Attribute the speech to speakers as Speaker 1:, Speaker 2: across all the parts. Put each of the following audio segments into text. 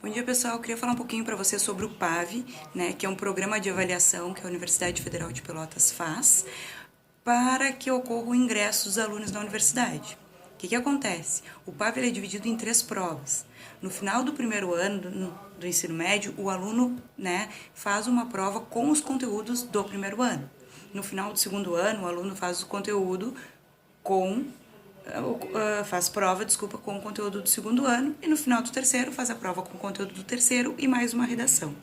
Speaker 1: Bom dia, pessoal. Eu queria falar um pouquinho para você sobre o PAV, né, que é um programa de avaliação que a Universidade Federal de Pelotas faz para que ocorra o ingresso dos alunos na universidade. O que acontece? O PAV é dividido em 3 provas. No final do primeiro ano do ensino médio, o aluno, né, faz uma prova com os conteúdos do primeiro ano. No final do segundo ano, o aluno faz o conteúdo faz prova, com o conteúdo do segundo ano, e no final do terceiro faz a prova com o conteúdo do terceiro e mais uma redação.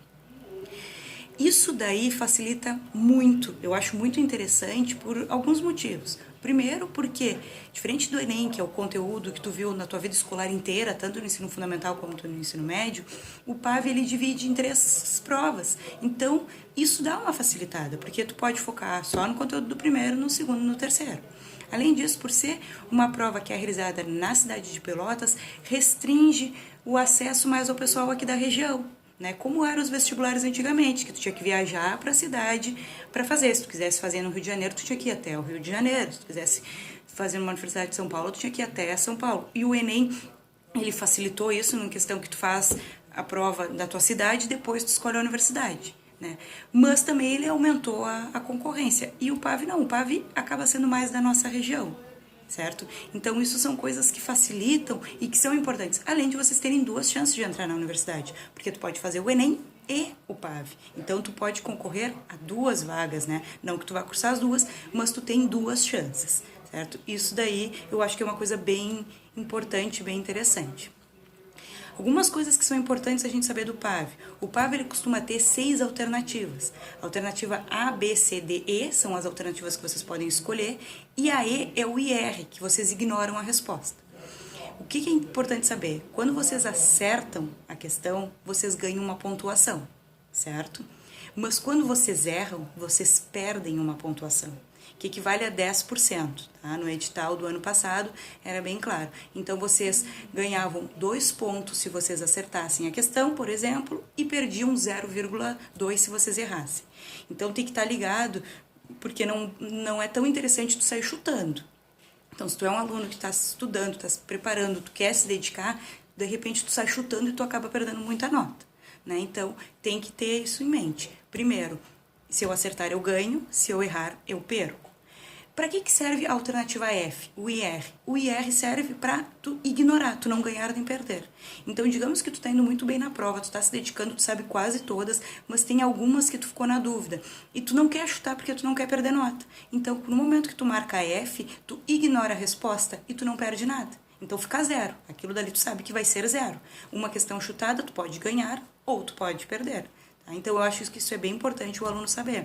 Speaker 1: Isso daí facilita muito, eu acho muito interessante por alguns motivos. Primeiro, porque, diferente do Enem, que é o conteúdo que tu viu na tua vida escolar inteira, tanto no ensino fundamental como no ensino médio, o PAV ele divide em 3 provas. Então, isso dá uma facilitada, porque tu pode focar só no conteúdo do primeiro, no segundo e no terceiro. Além disso, por ser uma prova que é realizada na cidade de Pelotas, restringe o acesso mais ao pessoal aqui da região, né? Como eram os vestibulares antigamente, que tu tinha que viajar para a cidade para fazer. Se tu quisesse fazer no Rio de Janeiro, tu tinha que ir até o Rio de Janeiro. Se tu quisesse fazer numa universidade de São Paulo, tu tinha que ir até São Paulo. E o Enem, ele facilitou isso na questão que tu faz a prova da tua cidade e depois tu escolhe a universidade. Né? Mas também ele aumentou a concorrência. E o PAV não, o PAV acaba sendo mais da nossa região, certo? Então isso são coisas que facilitam e que são importantes, além de vocês terem 2 chances de entrar na universidade, porque tu pode fazer o Enem e o PAV. Então tu pode concorrer a 2 vagas, né? Não que tu vá cursar as 2, mas tu tem 2 chances, certo? Isso daí eu acho que é uma coisa bem importante, bem interessante. Algumas coisas que são importantes a gente saber do PAV. O PAV ele costuma ter 6 alternativas. A alternativa A, B, C, D, E são as alternativas que vocês podem escolher e a E é o IR, que vocês ignoram a resposta. O que é importante saber? Quando vocês acertam a questão, vocês ganham uma pontuação, certo? Mas quando vocês erram, vocês perdem uma pontuação, que equivale a 10%, tá? No edital do ano passado era bem claro. Então vocês ganhavam 2 pontos se vocês acertassem a questão, por exemplo, e perdiam 0,2 se vocês errassem. Então tem que estar ligado, porque não é tão interessante tu sair chutando. Então, se tu é um aluno que está estudando, está se preparando, tu quer se dedicar, de repente tu sai chutando e tu acaba perdendo muita nota, né? Então, tem que ter isso em mente. Primeiro, se eu acertar eu ganho, se eu errar eu perco. Para que serve a alternativa F, o IR? O IR serve para tu ignorar, tu não ganhar nem perder. Então, digamos que tu tá indo muito bem na prova, tu tá se dedicando, tu sabe quase todas, mas tem algumas que tu ficou na dúvida. E tu não quer chutar porque tu não quer perder nota. Então, no momento que tu marca F, tu ignora a resposta e tu não perde nada. Então, fica 0. Aquilo dali tu sabe que vai ser 0. Uma questão chutada, tu pode ganhar ou tu pode perder. Tá? Então, eu acho que isso é bem importante o aluno saber.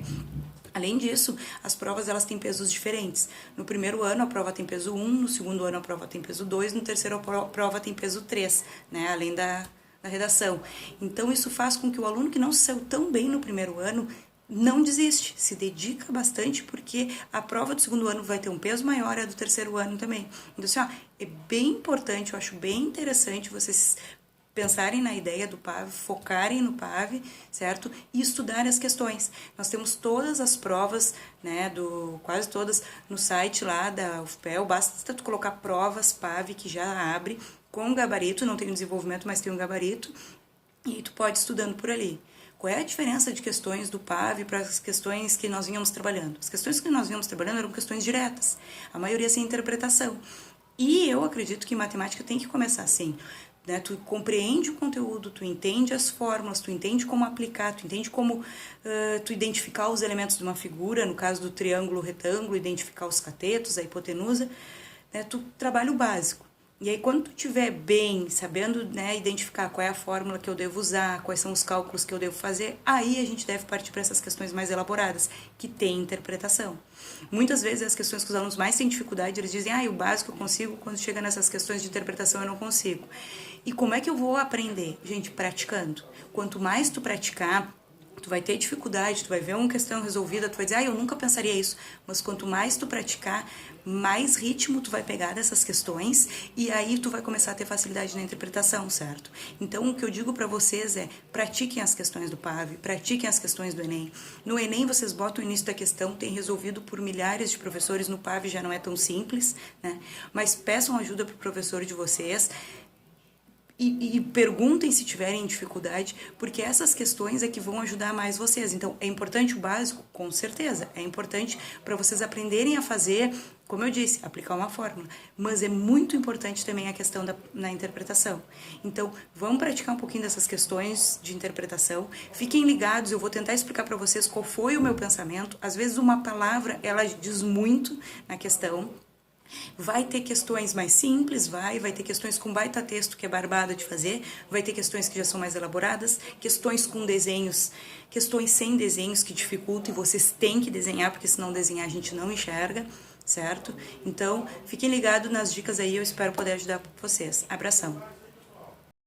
Speaker 1: Além disso, as provas elas têm pesos diferentes. No primeiro ano a prova tem peso 1, no segundo ano a prova tem peso 2, no terceiro a prova tem peso 3, né, além da redação. Então isso faz com que o aluno que não se saiu tão bem no primeiro ano não desiste, se dedica bastante, porque a prova do segundo ano vai ter um peso maior e a do terceiro ano também. Então assim, ó, é bem importante, eu acho bem interessante vocês pensarem na ideia do PAV, focarem no PAV, certo? E estudarem as questões. Nós temos todas as provas, né, quase todas no site lá da UFPEL, basta tu colocar provas PAV que já abre com gabarito, não tem um desenvolvimento, mas tem um gabarito, e tu pode ir estudando por ali. Qual é a diferença de questões do PAV para as questões que nós vínhamos trabalhando? As questões que nós vínhamos trabalhando eram questões diretas, a maioria sem interpretação. E eu acredito que matemática tem que começar assim, né? Tu compreende o conteúdo, tu entende as fórmulas, tu entende como aplicar, tu entende como tu identificar os elementos de uma figura, no caso do triângulo, retângulo, identificar os catetos, a hipotenusa, né? Tu trabalha o básico. E aí quando tu estiver bem, sabendo, né, identificar qual é a fórmula que eu devo usar, quais são os cálculos que eu devo fazer, aí a gente deve partir para essas questões mais elaboradas, que tem interpretação. Muitas vezes as questões que os alunos mais têm dificuldade, eles dizem, o básico eu consigo, quando chega nessas questões de interpretação eu não consigo. E como é que eu vou aprender? Gente, praticando. Quanto mais tu praticar, tu vai ter dificuldade, tu vai ver uma questão resolvida, tu vai dizer, eu nunca pensaria isso. Mas quanto mais tu praticar, mais ritmo tu vai pegar dessas questões e aí tu vai começar a ter facilidade na interpretação, certo? Então, o que eu digo para vocês é, pratiquem as questões do PAV, pratiquem as questões do Enem. No Enem, vocês botam o início da questão, tem resolvido por milhares de professores, no PAV já não é tão simples, né? Mas peçam ajuda pro professor de vocês, e perguntem se tiverem dificuldade, porque essas questões é que vão ajudar mais vocês. Então, é importante o básico? Com certeza. É importante para vocês aprenderem a fazer, como eu disse, aplicar uma fórmula. Mas é muito importante também a questão na interpretação. Então, vamos praticar um pouquinho dessas questões de interpretação. Fiquem ligados, eu vou tentar explicar para vocês qual foi o meu pensamento. Às vezes, uma palavra, ela diz muito na questão. Vai ter questões mais simples, vai ter questões com baita texto que é barbada de fazer, vai ter questões que já são mais elaboradas, questões com desenhos, questões sem desenhos que dificultam e vocês têm que desenhar, porque se não desenhar a gente não enxerga, certo? Então, fiquem ligados nas dicas aí, eu espero poder ajudar vocês. Abração!